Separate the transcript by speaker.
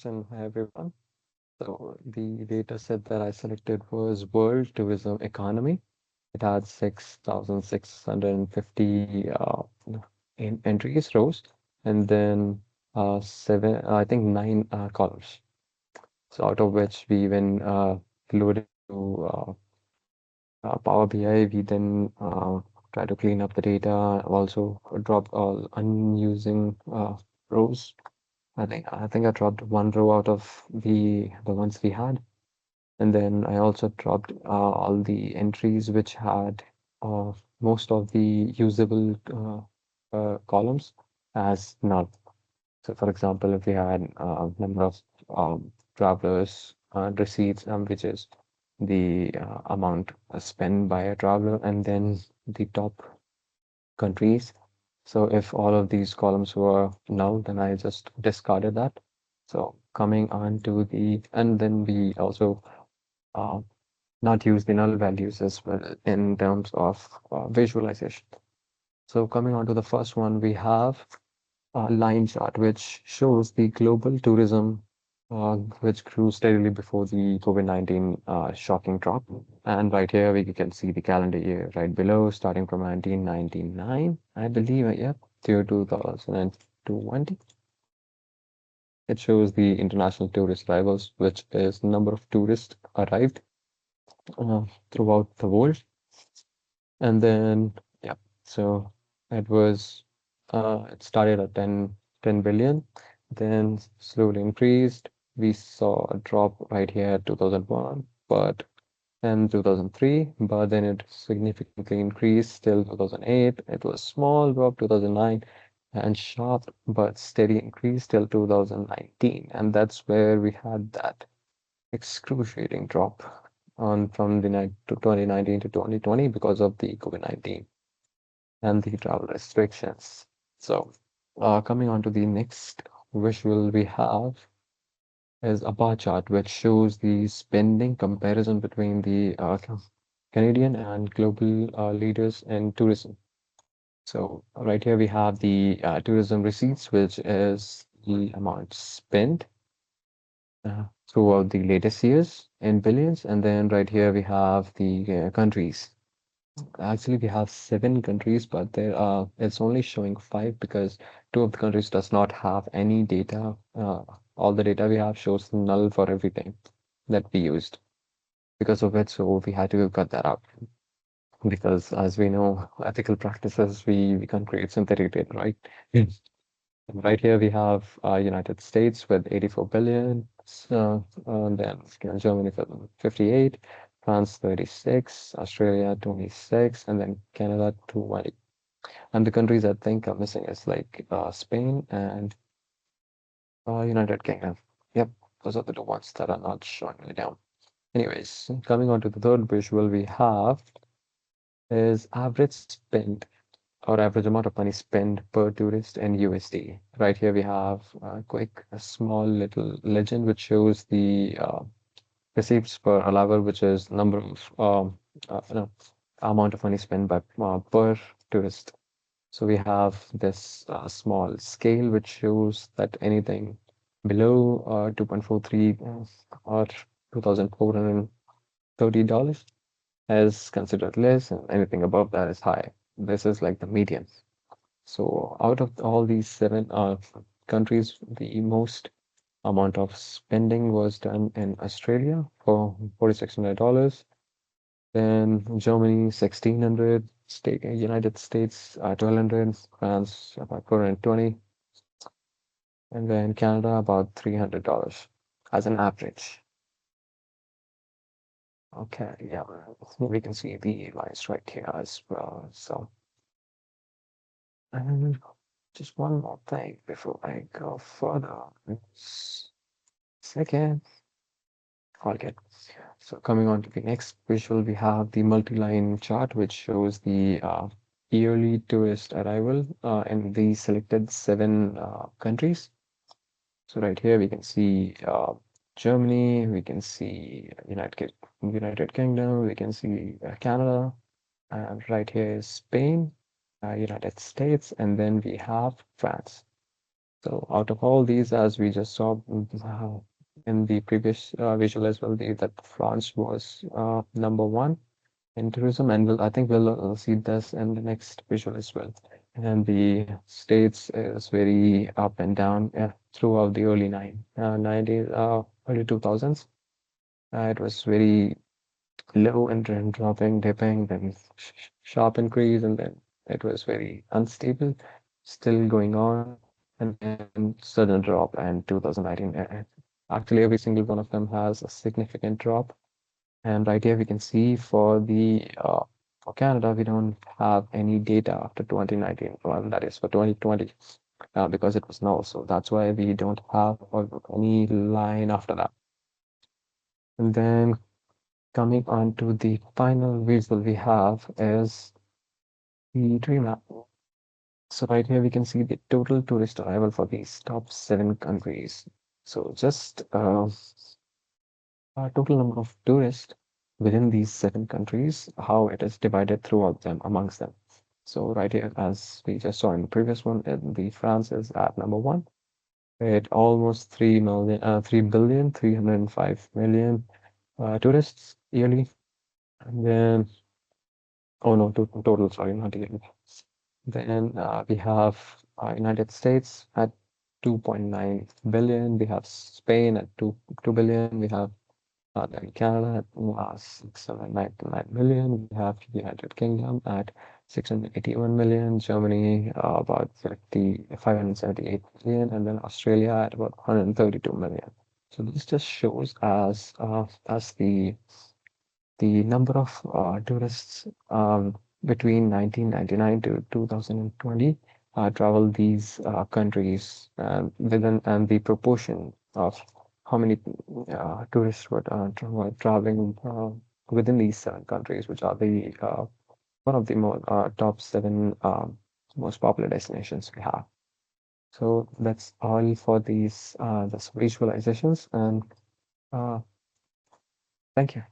Speaker 1: and hi everyone. So the data set that I selected was World Tourism Economy. It had 6,650 entries, rows, and then I think nine columns. So out of which we even loaded to Power BI. We then try to clean up the data, also drop all unusing rows. I think I dropped one row out of the ones we had, and then I also dropped all the entries which had uh, most of the usable columns as null. So, for example, if we had number of travelers receipts, which is the amount spent by a traveler, and then the top countries. So if all of these columns were null, then I just discarded that. So coming on to and then we also uh, not use the null values as well in terms of visualization. So coming on to the first one, we have a line chart which shows the global tourism, which grew steadily before the COVID-19 shocking drop. And right here, we can see the calendar year right below, starting from 1999, I believe, yeah, to 2020. It shows the international tourist arrivals, which is number of tourists arrived throughout the world. And then, yeah, so it was, it started at 10 billion, then slowly increased. We saw a drop right here at 2001, but and 2003, but then it significantly increased till 2008. It was small drop 2009 and sharp but steady increase till 2019. And that's where we had that excruciating drop on from the night to 2019 to 2020 because of the COVID-19 and the travel restrictions. So, coming on to the next visual we have is a bar chart which shows the spending comparison between the Canadian and global leaders in tourism. So right here we have the tourism receipts, which is the amount spent throughout the latest years in billions. And then right here we have the countries. Actually, we have seven countries, but it's only showing five because two of the countries does not have any data. All the data we have shows null for everything that we used. Because of it, so we had to cut that out. Because as we know, ethical practices, we can't create synthetic data, right? Yes. Right here we have United States with 84 billion, so, then Germany for 58, France 36, Australia 26, and then Canada 20. And the countries I think are missing is like Spain and United Kingdom. Yep, those are the two ones that are not showing me down. Anyways, coming on to the third visual we have is average spend or average amount of money spent per tourist in USD. Right here we have a small little legend which shows the receipts per arrival, which is number of no, amount of money spent by per tourist. So we have this small scale which shows that anything below 2.43 or $2,430 is considered less, and anything above that is high. This is like the median. So out of all these seven countries, the most amount of spending was done in Australia for $4,600. Then Germany 1,600, United States 1,200, France about 420, and then Canada about $300 as an average. Okay, yeah, we can see the lines right here as well. So, and just one more thing before I go further. Second, okay. So coming on to the next visual, we have the multi-line chart, which shows the yearly tourist arrival in the selected seven countries. So right here we can see Germany, we can see United Kingdom, we can see Canada, and right here is Spain, United States, and then we have France. So out of all these, as we just saw in the previous visual as well, that France was number one in tourism, and I think we'll see this in the next visual as well. And the States is very up and down throughout the early 90s, early 2000s. It was very low and then dropping, dipping, then sharp increase, and then it was very unstable, still going on, and then sudden drop in 2019. Actually, every single one of them has a significant drop. And right here we can see for Canada, we don't have any data after 2019, well, that is for 2020, because it was null. So that's why we don't have any line after that. And then coming on to the final visual we have is the tree map. So right here we can see the total tourist arrival for these top 7 countries. So just total number of tourists within these 7 countries, how it is divided throughout them amongst them. So right here, as we just saw in the previous one, the France is at number one. It almost 305 million tourists yearly. And then, oh no, total, sorry, not yearly. Then we have United States at 2.9 billion. We have Spain at 2 billion. We have then Canada at 699 million. We have United Kingdom at 681 million. Germany about 578 million, and then Australia at about 132 million. So this just shows as the number of tourists between 1999 to 2020 traveled these countries and the proportion of how many tourists were traveling within these 7 countries, which are the one of the more top 7 most popular destinations we have. So that's all for these visualizations, and uh, thank you.